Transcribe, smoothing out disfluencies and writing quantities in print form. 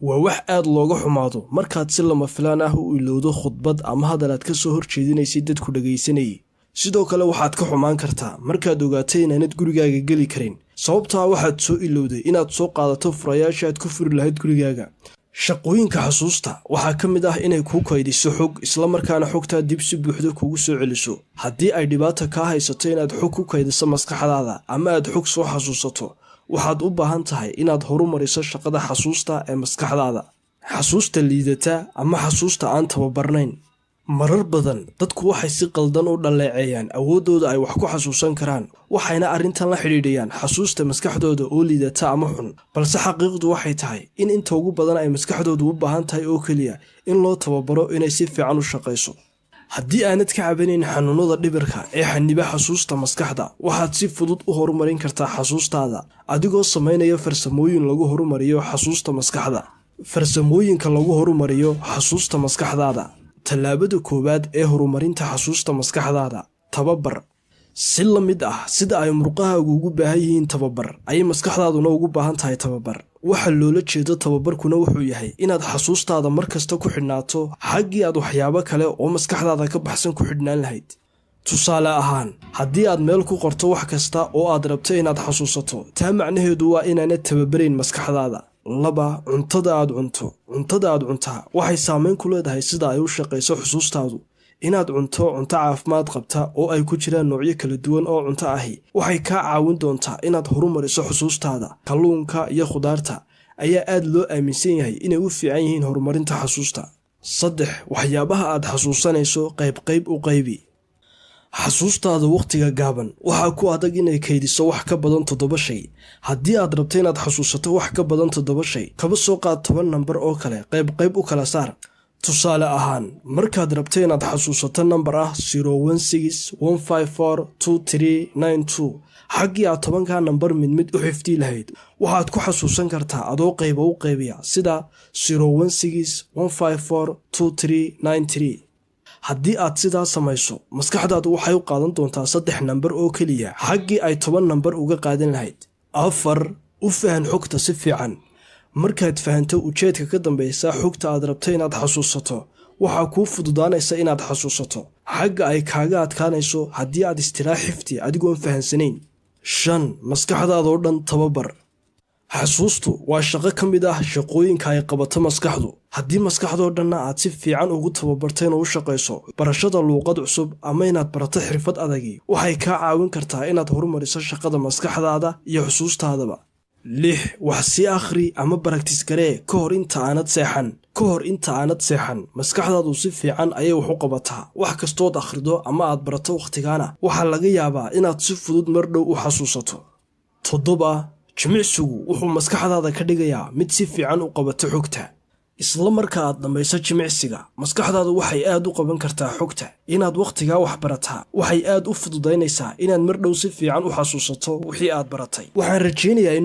waa wax aad looga xumaado markaad si lama filaan ah u ilowdo khudbad ama hadal aad ka soo horjeedinaysid dadku dhageysanayay. sidoo kale waxaad ka xumaan kartaa markaad ogaatay inaanad gurigaaga geli karin sababtoo waxaad soo ilowday inaad soo qaadato furayaasha aad ku furi lahayd gurigaaga. shaqooyinka xasuusta waxaa ka mid ah inay kuu kaydiso xog isla markaana xogtaa dib si buuxda kugu soo celiso. haddii ay dhibaato kaa haysato inaad xog ku kaydiso maskaxdaada ama aad xog soo xasuusato, waxaad u baahan tahay inaad horumariso shaqada xasuusta ee maskaxdaada. xasuusta liidata ama xasuusta aan tababarnayn. marar badan dadku waxay si qaldan u dhaleeceeyaan awoodooda ay wax ku xasuusan karaan, waxayna arrintan la xidhiidhayaan xasuusta maskaxdooda oo liidata ama xun. balse xaqiiqdu waxay tahay in inta ugu badan ay maskaxdoodu u baahan tahay oo keliya in loo tababaro inay si fiican u shaqayso. haddii aanad ka cabanayn xanuunada dhibirka ee xaniba xasuusta maskaxda, waxaad si fudud u horumarin kartaa xasuustaada adigoo samaynaya farsamooyin lagu horumariyo xasuusta maskaxda. farsamooyinka lagu horumariyo xasuusta maskaxdaada. tallaabada koowaad ee horumarinta xasuusta maskaxdaada: tababar. si la mid ah sida ay murqahaagu ugu baahan yihiin tababar, ayay maskaxdaaduna ugu baahan tahay tababar. waxa loola jeedo tababarkuna wuxuu yahay inaad xasuustaada mar kasta ku xidhnaato xaggii aad waxyaabo kale oo maskaxdaada ka baxsan ku xidhnaan lahayd. tusaale ahaan, haddii aad meel ku qorto wax kasta oo aad rabto inaad xasuusato, taa macnaheedu waa inaanad tababarayn maskaxdaada. 2. cuntada aad cunto. cuntada aad cuntaa waxay saameyn ku leedahay sida ay u shaqayso xusuustaadu. inaad cunto caafimaad qabta oo ay ku jiraan noocyo kala duwan oo cunto ahi waxay kaa caawin doontaa inaad horumariso xusuustaada. kalluunka iyo khudaarta ayaa aad loo aaminsan yahay inay u fiican yihiin horumarinta xasuusta. 3. waxyaabaha aad xasuusanayso qayb u qaybi. xasuustaada wakhtiga gaaban waxaa ku adag inay kaydiso wax ka badan 7 shay. haddii aad rabto inaad xasuusato wax ka badan 7 shay, kaba soo qaad 10 nambar oo kale qayb u kala saar. tusaale ahaan, markaad rabto inaad xasuusato nambar ah 016154239 xaggii aad 10ka nambar mid u xifdii lahayd, waxaad ku xasuusan kartaa adoo qayba u qaybiya sida 016154239. haddii aad sidaa samayso, maskaxdaadu waxay u qaadan doontaa 3 nambar oo keliya xaggii ay 10 nambar uga qaadan lahayd. 4. u fahan xogta si fiican. markaad fahanto ujeedka ka dambaysa xogta aad rabto inaad xasuusato, waxaa kuu fududaanaysa inaad xasuusato xagga ay kaaga adkaanayso haddii aad istiraax xifdi adigoon fahansanayn. 5. maskaxdaadoo dhan tababar. xasuustu waa shaqo ka mid ah shaqooyinka ay qabato maskaxdu. haddii maskaxdoo dhanna aad si fiican ugu tababarta inuu shaqayso, barashada luuqad cusub ama inaad barato xirfad adagi waxay kaa caawin kartaa inaad horumariso shaqada maskaxdaada iyo xusuustaadaba. 6. wax sii akhri ama baraktis garee ka hor inta aanad seexan. maskaxdaadu si fiican ayay wax u qabataa. wax kastood akhrido ama aad barato wakhtigaana waxaa laga yaabaa inaad si fudud mar dhow u xasuusato. 7. jimicsigu wuxuu maskaxdaada ka dhigayaa mid si fiican u qabata xogta. isla marka aad dhammayso jimicsiga, maskaxdaadu waxay aad u qaban kartaa xogta. inaad wakhtigaa wax barataa waxay aad u fududaynaysaa inaad mar dhow si fiican u xasuusato wixii aad baratay. waxaan rajaynayaa in